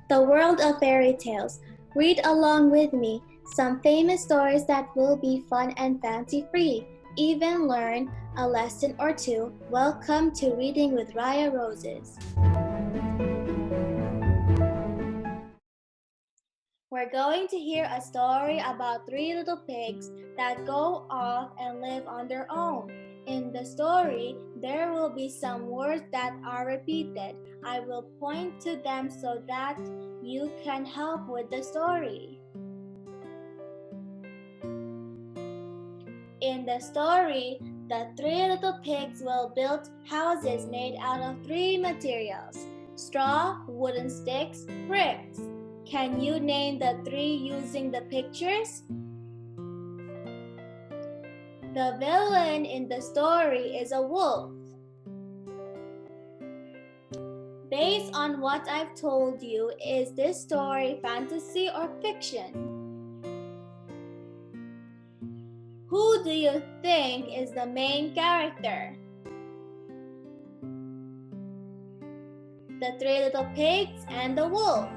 the world of fairy tales. Read along with me some famous stories that will be fun and fancy-free. Even learn a lesson or two. Welcome to Reading with Raya Roses. We're going to hear a story about three little pigs that go off and live on their own. In the story, there will be some words that are repeated. I will point to them so that you can help with the story. In the story, the three little pigs will build houses made out of three materials: straw, wooden sticks, bricks. Can you name the three using the pictures? The villain in the story is a wolf. Based on what I've told you, is this story fantasy or fiction? Who do you think is the main character? The three little pigs and the wolf.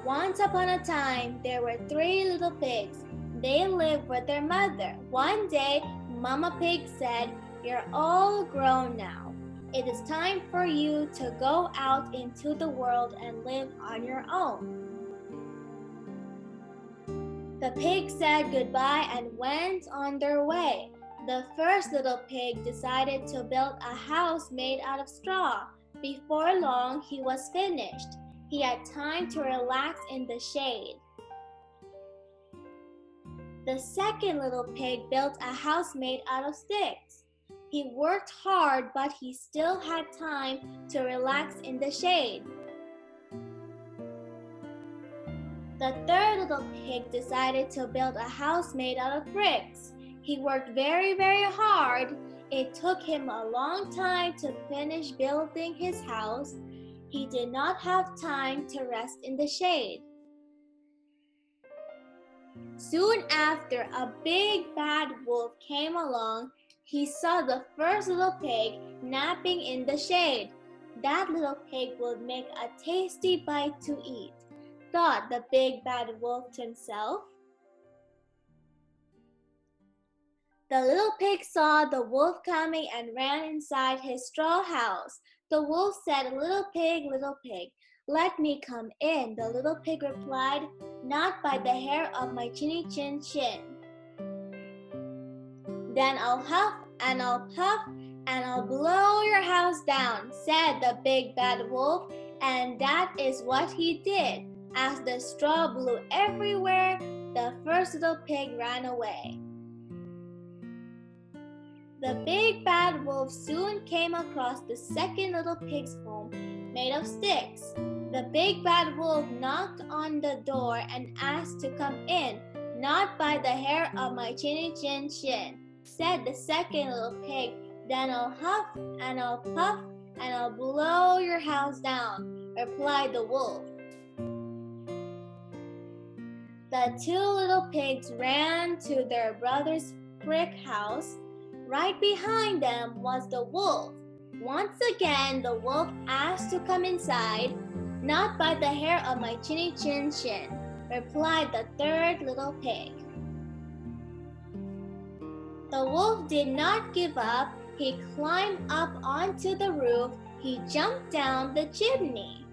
Once upon a time, there were three little pigs. They lived with their mother. One day, Mama Pig said, "You're all grown now. It is time for you to go out into the world and live on your own." The pigs said goodbye and went on their way. The first little pig decided to build a house made out of straw. Before long, he was finished. He had time to relax in the shade. The second little pig built a house made out of sticks. He worked hard, but he still had time to relax in the shade. The third little pig decided to build a house made out of bricks. He worked very, very hard. It took him a long time to finish building his house. He did not have time to rest in the shade. Soon after, a big bad wolf came along. He saw the first little pig napping in the shade. That little pig would make a tasty bite to eat, thought the big bad wolf to himself. The little pig saw the wolf coming and ran inside his straw house. The wolf said, little pig, let me come in." The little pig replied, "Not by the hair of my chinny chin chin. Then I'll huff and I'll puff and I'll blow your house down," said the big bad wolf, and that is what he did. As the straw blew everywhere, the first little pig ran away. The big bad wolf soon came across the second little pig's home made of sticks. The big bad wolf knocked on the door and asked to come in. "Not by the hair of my chinny chin chin," said the second little pig. "Then I'll huff and I'll puff and I'll blow your house down," replied the wolf. The two little pigs ran to their brother's brick house. Right behind them was the wolf. Once again, the wolf asked to come inside. "Not by the hair of my chinny chin chin," replied the third little pig. The wolf did not give up. He climbed up onto the roof. He jumped down the chimney.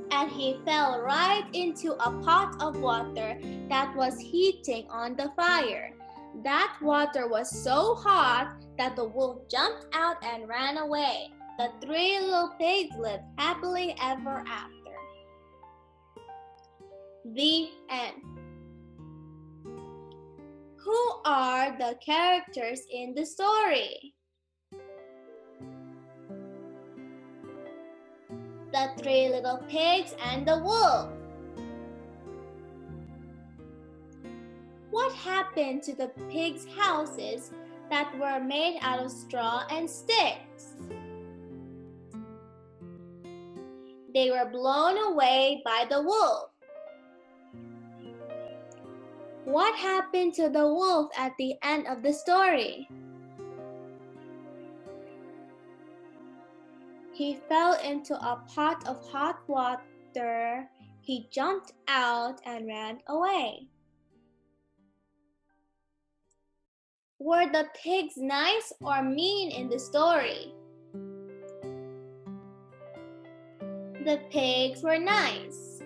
And he fell right into a pot of water that was heating on the fire. That water was so hot that the wolf jumped out and ran away. The three little pigs lived happily ever after. The end. Who are the characters in the story? The three little pigs and the wolf. What happened to the pigs' houses that were made out of straw and sticks? They were blown away by the wolf. What happened to the wolf at the end of the story? He fell into a pot of hot water. He jumped out and ran away. Were the pigs nice or mean in the story? The pigs were nice.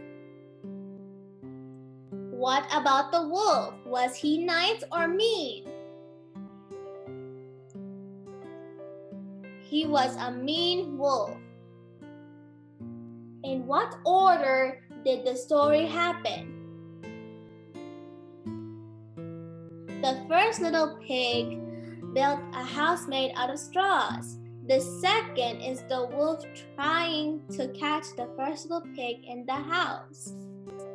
What about the wolf? Was he nice or mean? He was a mean wolf. In what order did the story happen? The first little pig built a house made out of straws. The second is the wolf trying to catch the first little pig in the house.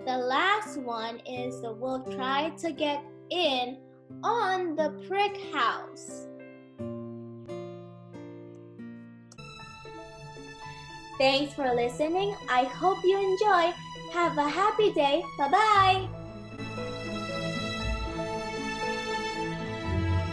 The last one is the wolf trying to get in on the brick house. Thanks for listening. I hope you enjoy. Have a happy day. Bye-bye.